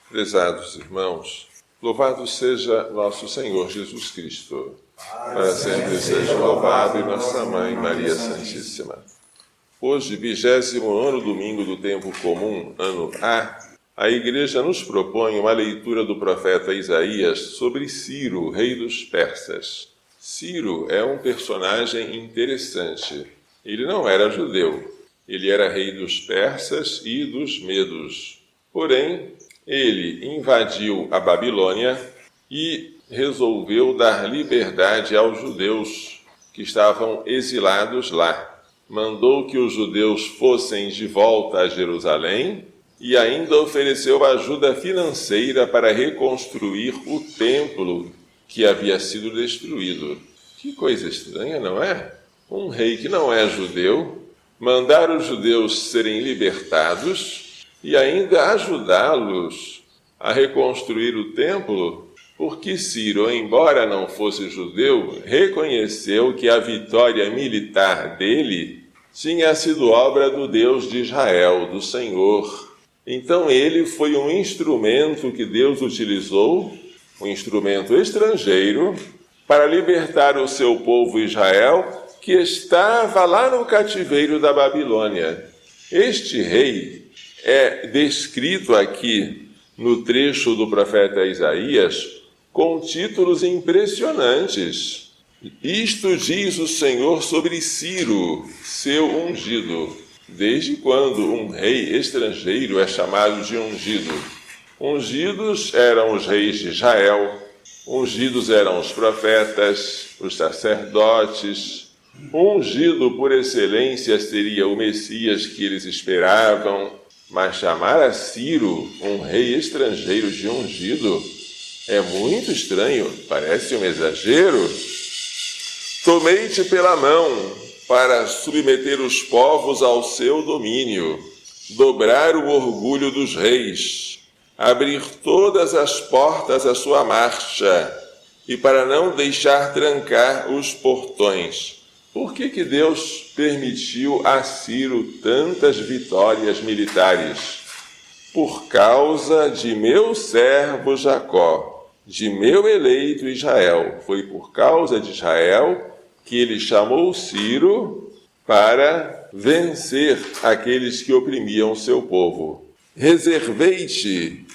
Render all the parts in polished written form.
Prezados irmãos, louvado seja nosso Senhor Jesus Cristo. Para sempre seja louvado e nossa Mãe Maria Santíssima. Hoje, 20º domingo do tempo comum, ano A Igreja nos propõe uma leitura do profeta Isaías sobre Ciro, rei dos persas. Ciro é um personagem interessante. Ele não era judeu, ele era rei dos persas e dos medos. Porém, ele invadiu a Babilônia e resolveu dar liberdade aos judeus que estavam exilados lá. Mandou que os judeus fossem de volta a Jerusalém e ainda ofereceu ajuda financeira para reconstruir o templo que havia sido destruído. Que coisa estranha, não é? Um rei que não é judeu mandar os judeus serem libertados e ainda ajudá-los a reconstruir o templo, porque Ciro, embora não fosse judeu, reconheceu que a vitória militar dele tinha sido obra do Deus de Israel, do Senhor. Então ele foi um instrumento que Deus utilizou, um instrumento estrangeiro, para libertar o seu povo Israel, que estava lá no cativeiro da Babilônia. Este rei é descrito aqui no trecho do profeta Isaías com títulos impressionantes. Isto diz o Senhor sobre Ciro, seu ungido. Desde quando um rei estrangeiro é chamado de ungido? Ungidos eram os reis de Israel, ungidos eram os profetas, os sacerdotes. Ungido por excelência seria o Messias que eles esperavam, mas chamar a Ciro, um rei estrangeiro, de ungido, é muito estranho, parece um exagero. Tomei-te pela mão para submeter os povos ao seu domínio, dobrar o orgulho dos reis, abrir todas as portas à sua marcha, e para não deixar trancar os portões. Por que Deus permitiu a Ciro tantas vitórias militares? Por causa de meu servo Jacó, de meu eleito Israel. Foi por causa de Israel que ele chamou Ciro para vencer aqueles que oprimiam seu povo. Reservei-te,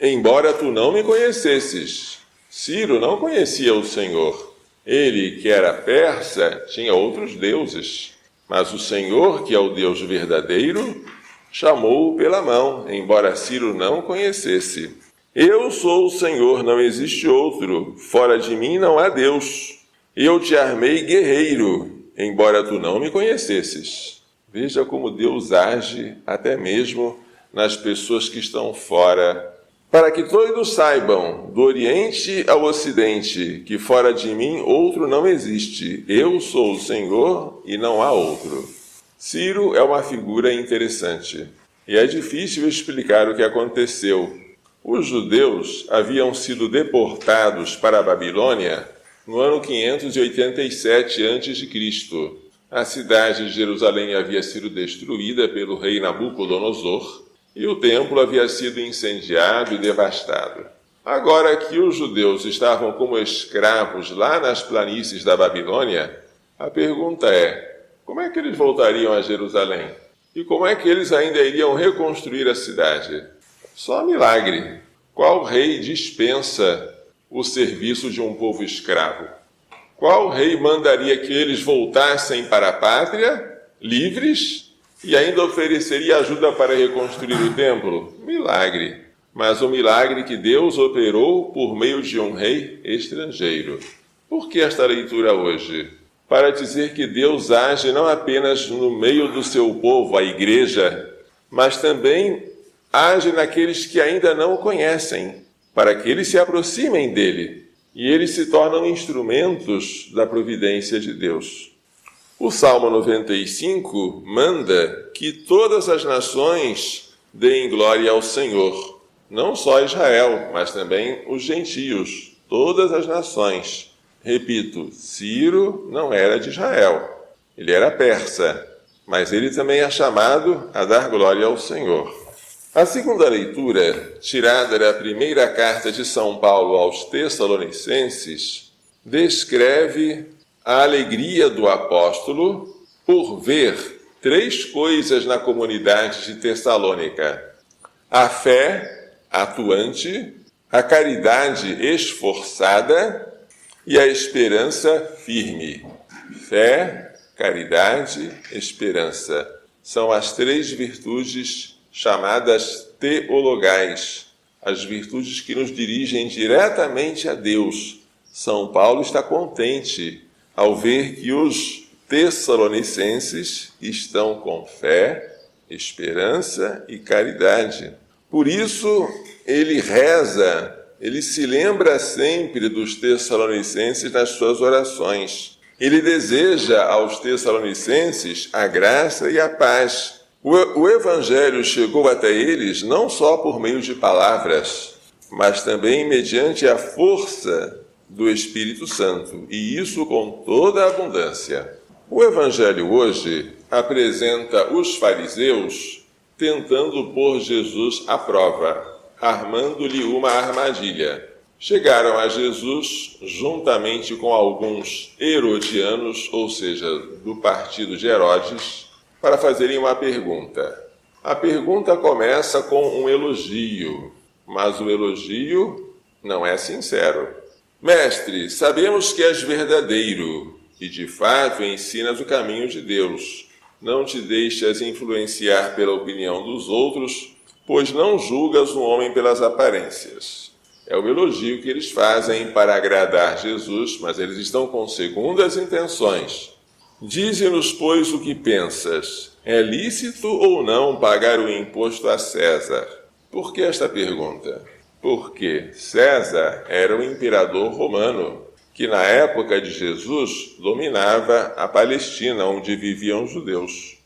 embora tu não me conhecesses. Ciro não conhecia o Senhor. Ele, que era persa, tinha outros deuses, mas o Senhor, que é o Deus verdadeiro, chamou-o pela mão, embora Ciro não o conhecesse. Eu sou o Senhor, não existe outro, fora de mim não há Deus. Eu te armei guerreiro, embora tu não me conhecesses. Veja como Deus age até mesmo nas pessoas que estão fora, para que todos saibam, do Oriente ao Ocidente, que fora de mim outro não existe. Eu sou o Senhor e não há outro. Ciro é uma figura interessante, e é difícil explicar o que aconteceu. Os judeus haviam sido deportados para a Babilônia no ano 587 a.C. A cidade de Jerusalém havia sido destruída pelo rei Nabucodonosor, e o templo havia sido incendiado e devastado. Agora que os judeus estavam como escravos lá nas planícies da Babilônia, a pergunta é: como é que eles voltariam a Jerusalém? E como é que eles ainda iriam reconstruir a cidade? Só milagre. Qual rei dispensa o serviço de um povo escravo? Qual rei mandaria que eles voltassem para a pátria, livres, e ainda ofereceria ajuda para reconstruir o templo? Milagre. Mas o milagre que Deus operou por meio de um rei estrangeiro. Por que esta leitura hoje? Para dizer que Deus age não apenas no meio do seu povo, a igreja, mas também age naqueles que ainda não o conhecem, para que eles se aproximem dele e eles se tornam instrumentos da providência de Deus. O Salmo 95 manda que todas as nações deem glória ao Senhor. Não só Israel, mas também os gentios, todas as nações. Repito, Ciro não era de Israel, ele era persa, mas ele também é chamado a dar glória ao Senhor. A segunda leitura, tirada da primeira carta de São Paulo aos Tessalonicenses, descreve a alegria do apóstolo por ver 3 coisas na comunidade de Tessalônica: a fé atuante, a caridade esforçada e a esperança firme. Fé, caridade, esperança. São as 3 virtudes chamadas teologais, as virtudes que nos dirigem diretamente a Deus. São Paulo está contente ao ver que os tessalonicenses estão com fé, esperança e caridade. Por isso, ele reza, ele se lembra sempre dos tessalonicenses nas suas orações. Ele deseja aos tessalonicenses a graça e a paz. O Evangelho chegou até eles não só por meio de palavras, mas também mediante a força do Espírito Santo, e isso com toda a abundância. O Evangelho hoje apresenta os fariseus tentando pôr Jesus à prova, armando-lhe uma armadilha. Chegaram a Jesus juntamente com alguns herodianos, ou seja, do partido de Herodes, para fazerem uma pergunta. A pergunta começa com um elogio, mas o elogio não é sincero. Mestre, sabemos que és verdadeiro e de fato ensinas o caminho de Deus. Não te deixas influenciar pela opinião dos outros, pois não julgas um homem pelas aparências. É o elogio que eles fazem para agradar Jesus, mas eles estão com segundas intenções. Dize-nos, pois, o que pensas. É lícito ou não pagar o imposto a César? Por que esta pergunta? Porque César era o imperador romano, que na época de Jesus dominava a Palestina, onde viviam os judeus.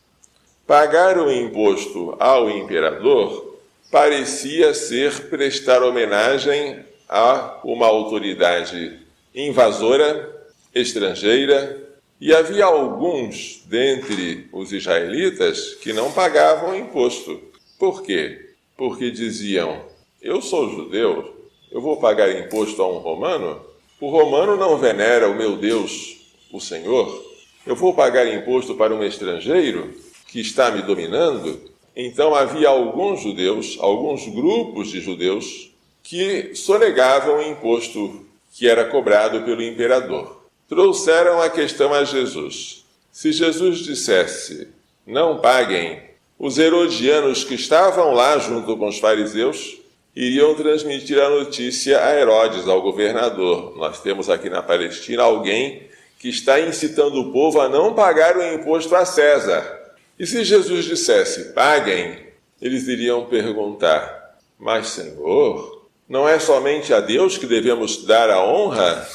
Pagar o imposto ao imperador parecia ser prestar homenagem a uma autoridade invasora, estrangeira, e havia alguns dentre os israelitas que não pagavam imposto. Por quê? Porque diziam: eu sou judeu, eu vou pagar imposto a um romano? O romano não venera o meu Deus, o Senhor? Eu vou pagar imposto para um estrangeiro que está me dominando? Então havia alguns judeus, alguns grupos de judeus, que sonegavam o imposto que era cobrado pelo imperador. Trouxeram a questão a Jesus. Se Jesus dissesse, não paguem, os herodianos que estavam lá junto com os fariseus iriam transmitir a notícia a Herodes, ao governador. Nós temos aqui na Palestina alguém que está incitando o povo a não pagar o imposto a César. E se Jesus dissesse, paguem, eles iriam perguntar, mas Senhor, não é somente a Deus que devemos dar a honra?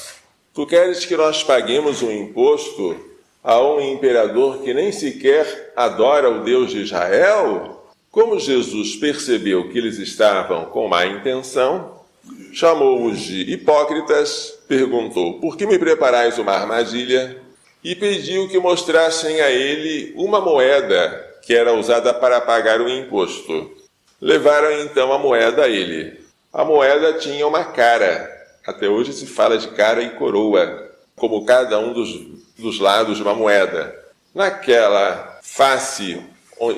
Tu queres que nós paguemos um imposto a um imperador que nem sequer adora o Deus de Israel? Como Jesus percebeu que eles estavam com má intenção, chamou-os de hipócritas, perguntou, por que me preparais uma armadilha? E pediu que mostrassem a ele uma moeda que era usada para pagar o imposto. Levaram então a moeda a ele. A moeda tinha uma cara. Até hoje se fala de cara e coroa, como cada um dos lados de uma moeda. Naquela face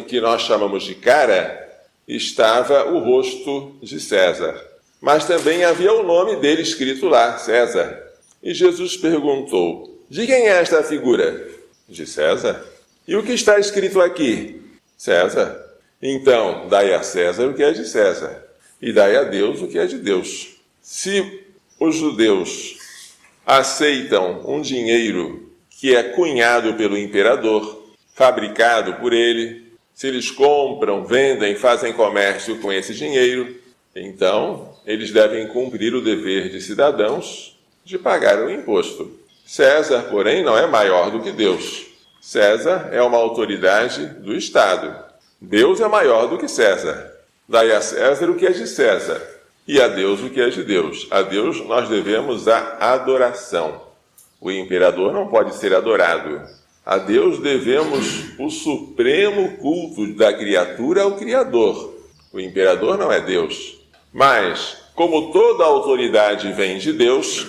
que nós chamamos de cara, estava o rosto de César. Mas também havia o nome dele escrito lá, César. E Jesus perguntou, de quem é esta figura? De César. E o que está escrito aqui? César. Então, dai a César o que é de César, e dai a Deus o que é de Deus. Se os judeus aceitam um dinheiro que é cunhado pelo imperador, fabricado por ele, se eles compram, vendem, fazem comércio com esse dinheiro, então eles devem cumprir o dever de cidadãos de pagar o imposto. César, porém, não é maior do que Deus. César é uma autoridade do Estado. Deus é maior do que César. Dai a César o que é de César, e a Deus o que é de Deus. A Deus nós devemos a adoração. O imperador não pode ser adorado. A Deus devemos o supremo culto da criatura ao Criador. O imperador não é Deus. Mas, como toda autoridade vem de Deus,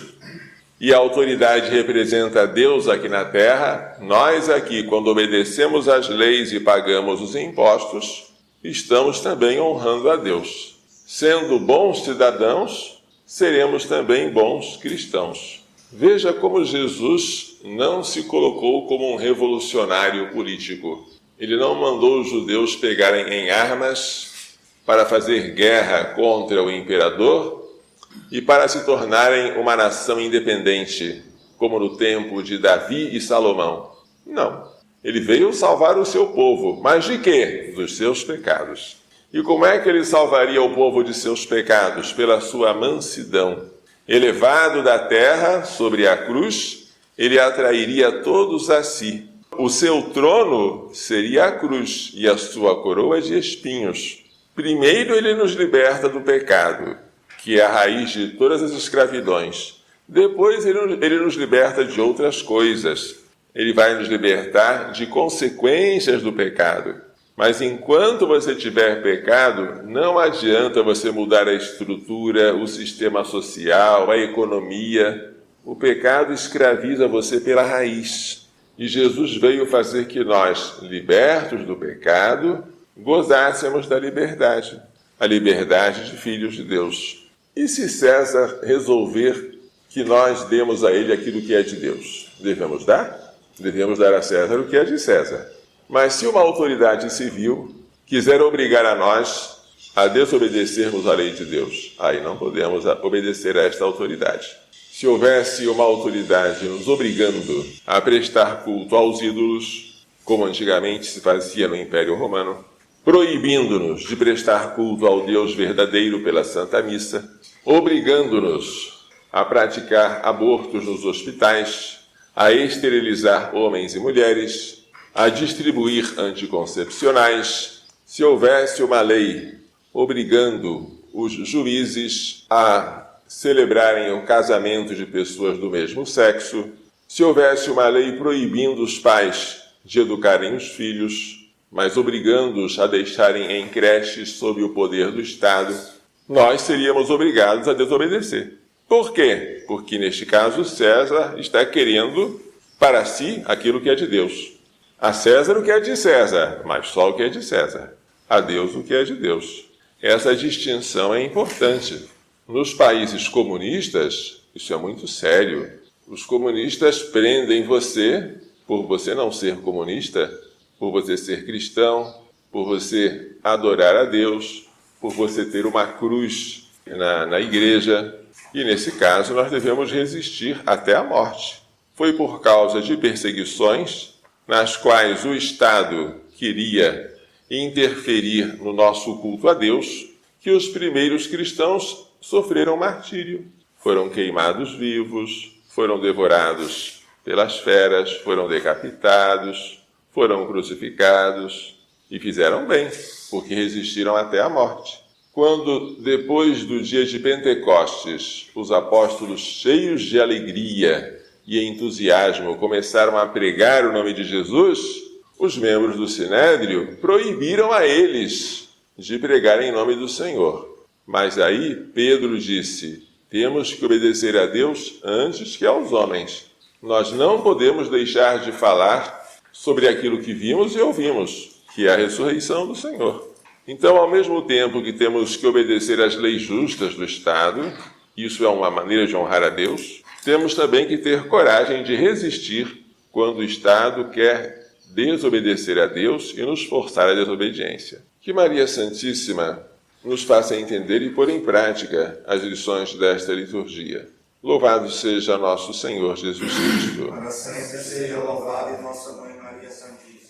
e a autoridade representa Deus aqui na terra, nós aqui, quando obedecemos às leis e pagamos os impostos, estamos também honrando a Deus. Sendo bons cidadãos, seremos também bons cristãos. Veja como Jesus não se colocou como um revolucionário político. Ele não mandou os judeus pegarem em armas para fazer guerra contra o imperador e para se tornarem uma nação independente, como no tempo de Davi e Salomão. Não. Ele veio salvar o seu povo. Mas de quê? Dos seus pecados. E como é que ele salvaria o povo de seus pecados? Pela sua mansidão. Elevado da terra sobre a cruz, ele atrairia todos a si. O seu trono seria a cruz e a sua coroa de espinhos. Primeiro ele nos liberta do pecado, que é a raiz de todas as escravidões. Depois ele nos liberta de outras coisas. Ele vai nos libertar de consequências do pecado. Mas enquanto você tiver pecado, não adianta você mudar a estrutura, o sistema social, a economia. O pecado escraviza você pela raiz. E Jesus veio fazer que nós, libertos do pecado, gozássemos da liberdade, a liberdade de filhos de Deus. E se César resolver que nós demos a ele aquilo que é de Deus? Devemos dar? Devemos dar a César o que é de César. Mas se uma autoridade civil quiser obrigar a nós a desobedecermos a lei de Deus, aí não podemos obedecer a esta autoridade. Se houvesse uma autoridade nos obrigando a prestar culto aos ídolos, como antigamente se fazia no Império Romano, proibindo-nos de prestar culto ao Deus verdadeiro pela Santa Missa, obrigando-nos a praticar abortos nos hospitais, a esterilizar homens e mulheres, a distribuir anticoncepcionais, se houvesse uma lei obrigando os juízes a celebrarem o casamento de pessoas do mesmo sexo, se houvesse uma lei proibindo os pais de educarem os filhos, mas obrigando-os a deixarem em creches sob o poder do Estado, nós seríamos obrigados a desobedecer. Por quê? Porque, neste caso, César está querendo para si aquilo que é de Deus. A César o que é de César, mas só o que é de César. A Deus o que é de Deus. Essa distinção é importante. Nos países comunistas, isso é muito sério. Os comunistas prendem você por você não ser comunista, por você ser cristão, por você adorar a Deus, por você ter uma cruz na igreja. E nesse caso nós devemos resistir até a morte. Foi por causa de perseguições nas quais o Estado queria interferir no nosso culto a Deus, que os primeiros cristãos sofreram martírio. Foram queimados vivos, foram devorados pelas feras, foram decapitados, foram crucificados e fizeram bem, porque resistiram até a morte. Quando, depois do dia de Pentecostes, os apóstolos, cheios de alegria e entusiasmo, começaram a pregar o nome de Jesus, os membros do Sinédrio proibiram a eles de pregar em nome do Senhor. Mas aí Pedro disse: temos que obedecer a Deus antes que aos homens. Nós não podemos deixar de falar sobre aquilo que vimos e ouvimos, que é a ressurreição do Senhor. Então, ao mesmo tempo que temos que obedecer às leis justas do Estado, isso é uma maneira de honrar a Deus, temos também que ter coragem de resistir quando o Estado quer desobedecer a Deus e nos forçar à desobediência. Que Maria Santíssima nos faça entender e pôr em prática as lições desta liturgia. Louvado seja nosso Senhor Jesus Cristo. Para sempre seja louvado nossa Mãe Maria Santíssima.